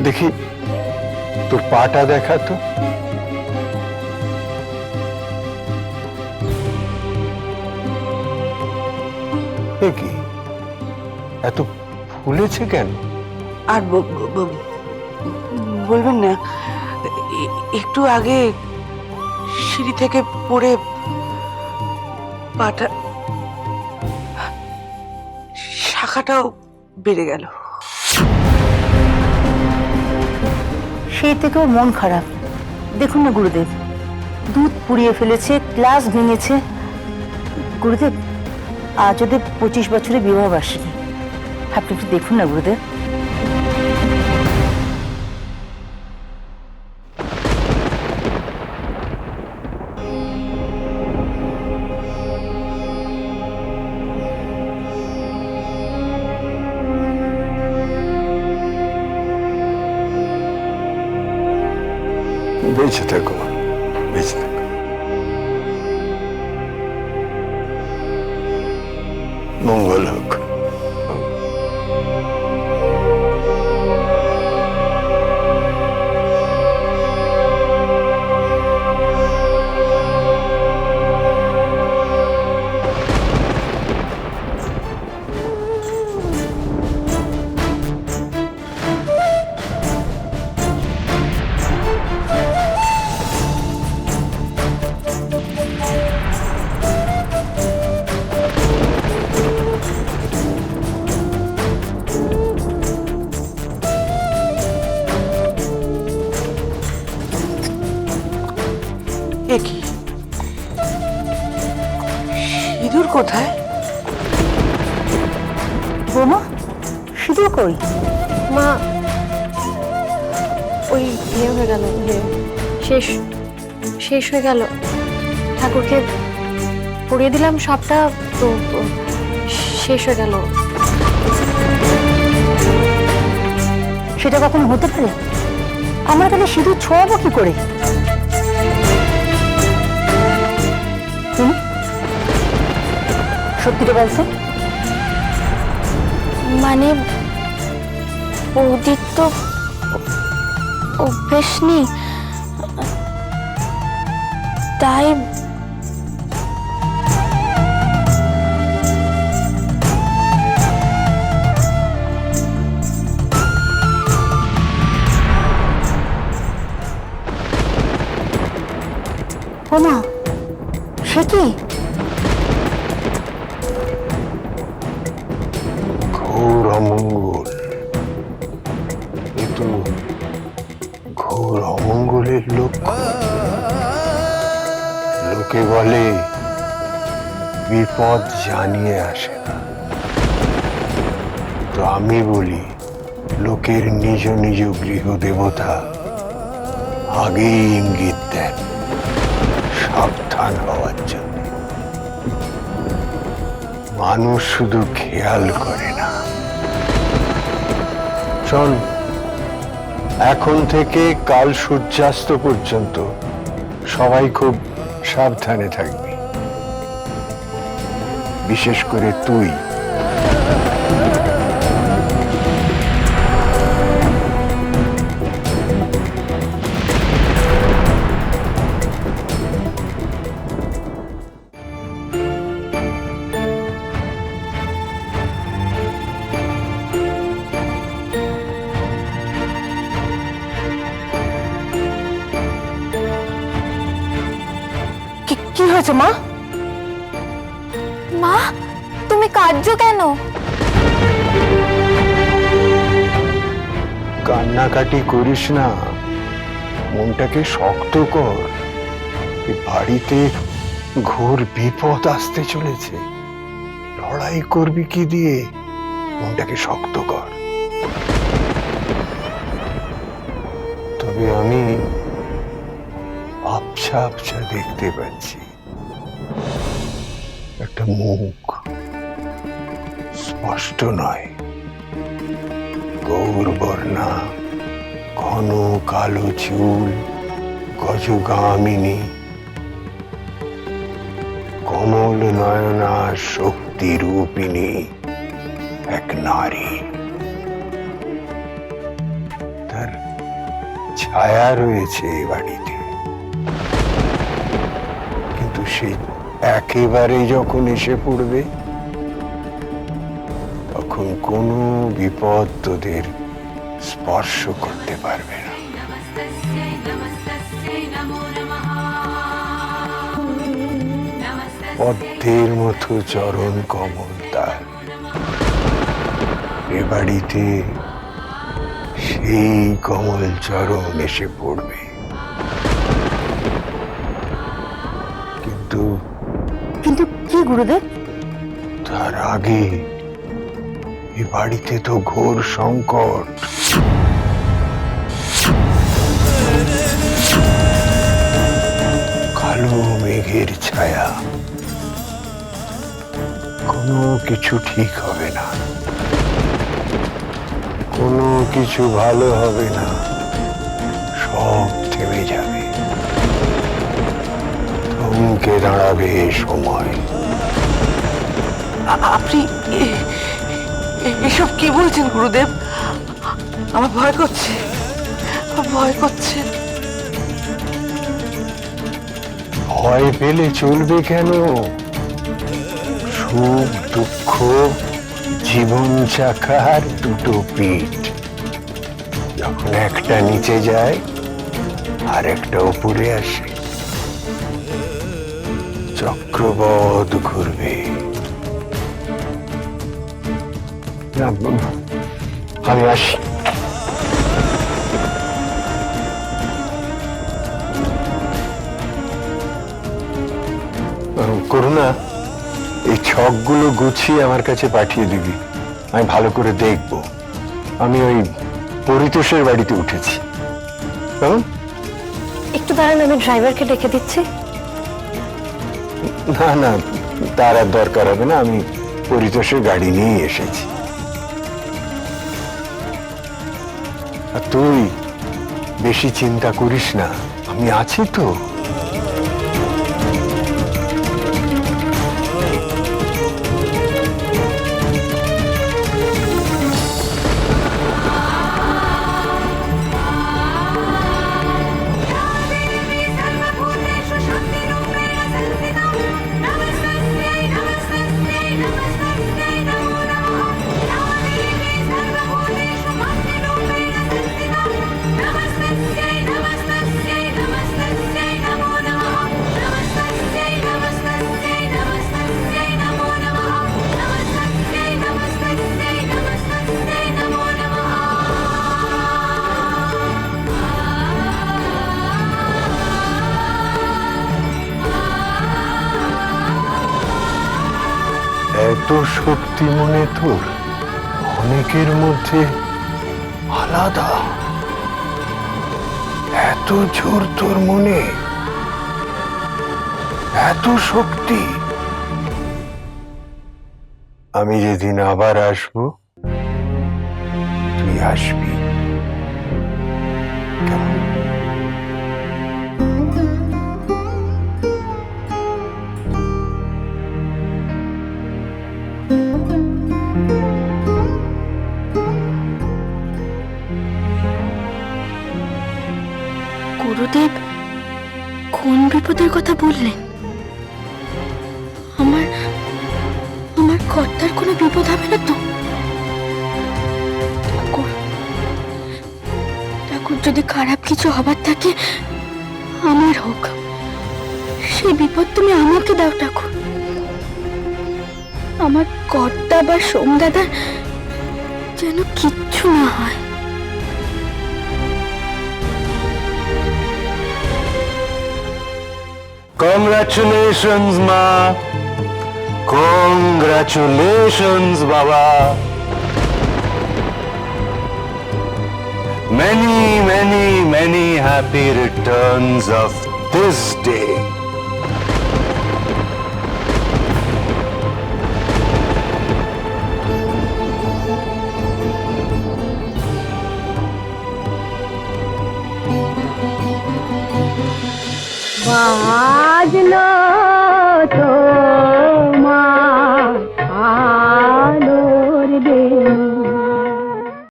দেখি তোর পাটা দেখা তো। এ কি এত ফুলেছে কেন? আর বলবেন না, একটু আগে সিঁড়ি থেকে পড়ে পাটা শাখাটাও বেড়ে গেল। সেই থেকেও মন খারাপ। দেখুন না গুরুদেব, দুধ পুড়িয়ে ফেলেছে, গ্লাস ভেঙেছে। গুরুদেব, আজ ওদের 25 বছরের বিবাহ বার্ষিকী। আপনি একটু দেখুন না গুরুদেব। বেঁচে থাকো, বেঁচে থাকো। মঙ্গল হোক। এ কি, সিঁদুর কোথায়? বৌমা, সিঁদুর কই? মা, ওই ইয়ে হয়ে গেল, শেষ শেষ হয়ে গেল। ঠাকুরকে পরিয়ে দিলাম সবটা, তো শেষ হয়ে গেল। সেটা কখনো হতে পারে? আমরা তাহলে সিঁদুর ছোঁয়াবো কি করে? সত্যিটা বলছো? মানে বৌদির তো অভ্যেস নেই, তাই ওমা, সে কি? ঘোর অমঙ্গল। এ তো ঘোর অমঙ্গলের লক্ষণ। লোকে বলে বিপদ জানিয়ে আসে না, তো আমি বলি লোকের নিজ নিজ গৃহ দেবতা আগেই ইঙ্গিত দেন সাবধান হওয়ার জন্য। মানুষ শুধু খেয়াল করে না। শোন, এখন থেকে কাল সূর্যাস্ত পর্যন্ত সবাই খুব সাবধানে থাকবি, বিশেষ করে তুই। কি হয়েছে মা? মা, তুমি কাঁদছো কেন? কান্নাকাটি করিস না, মনটাকে শক্ত কর। এ বাড়িতে ঘোর বিপদ আসতে চলেছে। লড়াই করবি কি দিয়ে? মনটাকে শক্ত কর। তবে আমি আবছা আবছা দেখতে পাচ্ছি একটা মুখ, স্পষ্ট নয়। গৌরবর্ণা, ঘন কালো চুল, গজগামিনী, কমল নয়না, শক্তি রূপিণী এক নারী। তার ছায়া রয়েছে এ বাড়িতে, কিন্তু সে একেবারে যখন এসে পড়বে তখন কোনো বিপদ তোদের স্পর্শ করতে পারবে না। পদ্মের মতো চরণ কমল তার, এ বাড়িতে সেই কমল চরণ এসে পড়বে। কিন্তু কিন্তু কি গুরুদেব? তার আগে এ বাড়িতে তো ঘোর সংকট। কালো মেঘের ছায়া, কোনো কিছু ঠিক হবে না, কোনো কিছু ভালো হবে না, সব থেমে যাবে, থমকে দাঁড়াবে সময়। আপনি এসব কি বলছেন গুরুদেব? আমার ভয় করছে, ভয় করছে। ভয় পেলে চলবে কেন? সুখ দুঃখ জীবন চাকার দুটো পিঠ, যখন একটা নিচে যায় আর একটা উপরে আসে, চক্রবৎ ঘুরবে। আমি আসি। করুণা, এই ছকগুলো গুছিয়ে আমার কাছে পাঠিয়ে দিবি, আমি ভালো করে দেখব। আমি ওই পরিতোষের বাড়িতে উঠেছি। কেমন? একটু দাঁড়ান, আমি ড্রাইভারকে ডেকে দিচ্ছি। না না, তার আর দরকার হবে না, আমি পরিতোষের গাড়ি নিয়ে এসেছি। আর তুই বেশি চিন্তা করিস না, আমি আছি তো। এত শক্তি মনে তোর? অনেকের মধ্যে আলাদা এত জোর তোর মনে, এত শক্তি। আমি যেদিন আবার আসবো তুই আসবি, কেমন? গুরুদেব কোন বিপদের কথা বললেন? আমার আমার কর্তার কোনো বিপদ হবে না তো? ঠাকুর, ঠাকুর, যদি খারাপ কিছু হবার থাকে আমার হোক, সেই বিপদ তুমি আমাকে দাও ঠাকুর। আমার কর্তা বা সোমদাদার যেন কিচ্ছু না হয়। Congratulations, Ma. Congratulations, Baba. Many, many, many happy returns of this day. বাজলো